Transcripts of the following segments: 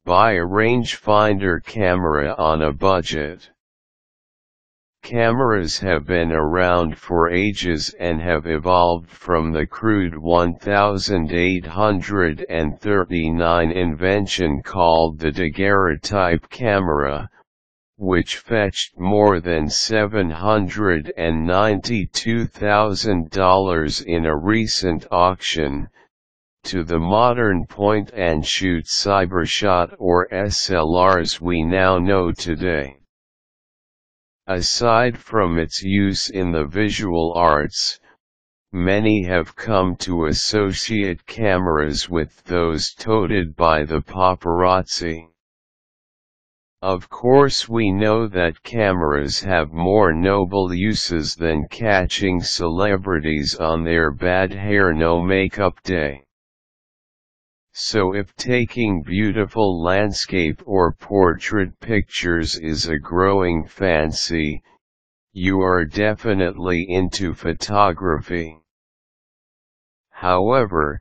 Buy a rangefinder camera on a budget. Cameras have been around for ages and have evolved from the crude 1839 invention called the daguerreotype camera, which fetched more than $792,000 in a recent auction, to the modern point-and-shoot Cybershot or SLRs we now know today. Aside from its use in the visual arts, many have come to associate cameras with those toted by the paparazzi. Of course, we know that cameras have more noble uses than catching celebrities on their bad hair no makeup day. So if taking beautiful landscape or portrait pictures is a growing fancy, you are definitely into photography. However,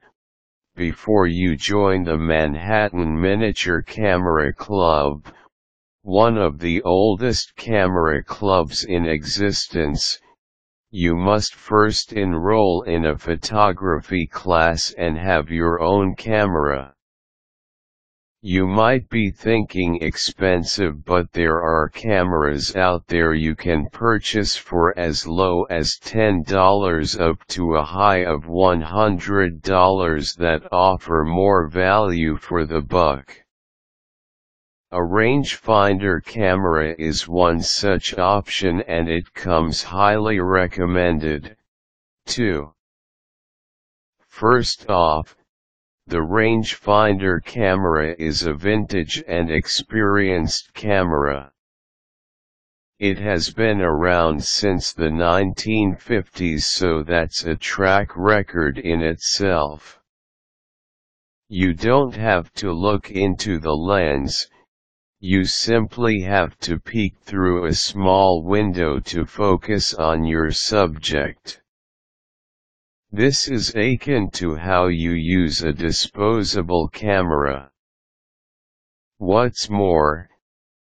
before you join the Manhattan Miniature Camera Club, one of the oldest camera clubs in existence, you must first enroll in a photography class and have your own camera. You might be thinking expensive, but there are cameras out there you can purchase for as low as $10 up to a high of $100 that offer more value for the buck. A rangefinder camera is one such option, and it comes highly recommended, too. First off, the rangefinder camera is a vintage and experienced camera. It has been around since the 1950s, so that's a track record in itself. You don't have to look into the lens. You simply have to peek through a small window to focus on your subject. This is akin to how you use a disposable camera. What's more,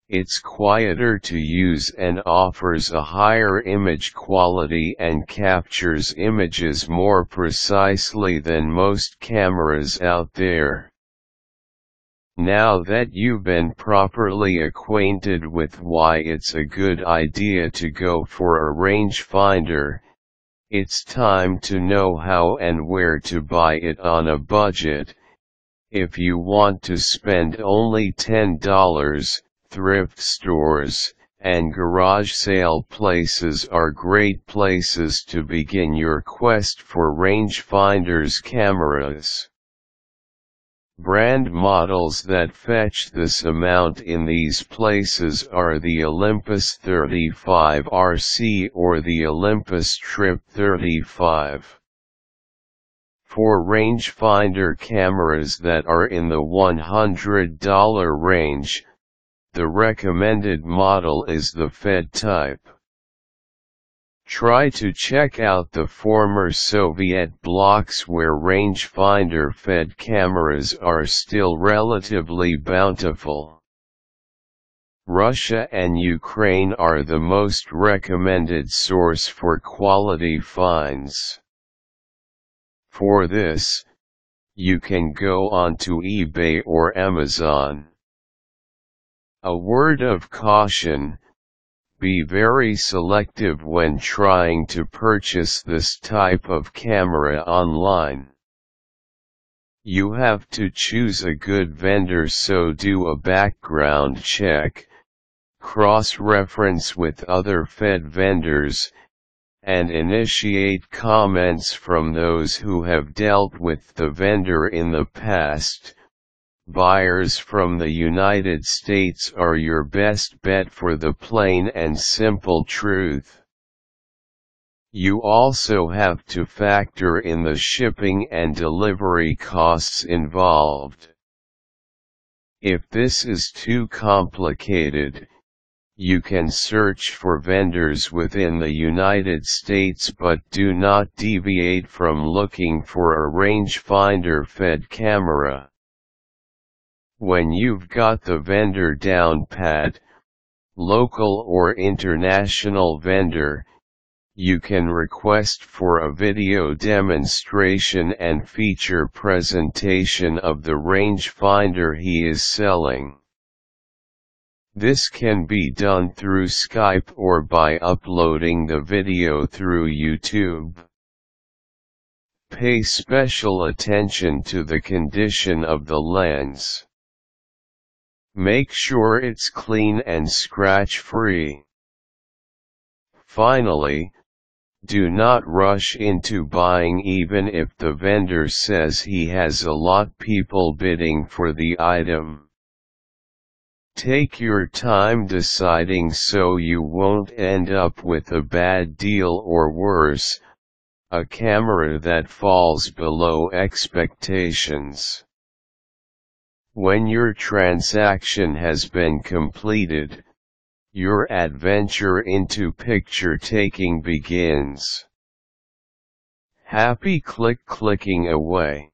it's quieter to use and offers a higher image quality and captures images more precisely than most cameras out there. Now that you've been properly acquainted with why it's a good idea to go for a rangefinder, it's time to know how and where to buy it on a budget. If you want to spend only $10, thrift stores and garage sale places are great places to begin your quest for rangefinders cameras. Brand models that fetch this amount in these places are the Olympus 35 RC or the Olympus Trip 35. For rangefinder cameras that are in the $100 range, the recommended model is the Fed type. Try to check out the former Soviet blocs where rangefinder fed cameras are still relatively bountiful. Russia and Ukraine are the most recommended source for quality finds. For this, you can go onto eBay or Amazon. A word of caution: be very selective when trying to purchase this type of camera online. You have to choose a good vendor, so do a background check, cross-reference with other Fed vendors, and initiate comments from those who have dealt with the vendor in the past. Buyers from the United States are your best bet for the plain and simple truth. You also have to factor in the shipping and delivery costs involved. If this is too complicated, you can search for vendors within the United States, but do not deviate from looking for a rangefinder fed camera. When you've got the vendor down pat, local or international vendor, you can request for a video demonstration and feature presentation of the rangefinder he is selling. This can be done through Skype or by uploading the video through YouTube. Pay special attention to the condition of the lens. Make sure it's clean and scratch-free. Finally, do not rush into buying even if the vendor says he has a lot people bidding for the item. Take your time deciding so you won't end up with a bad deal or worse, a camera that falls below expectations. When your transaction has been completed, your adventure into picture taking begins. Happy clicking away.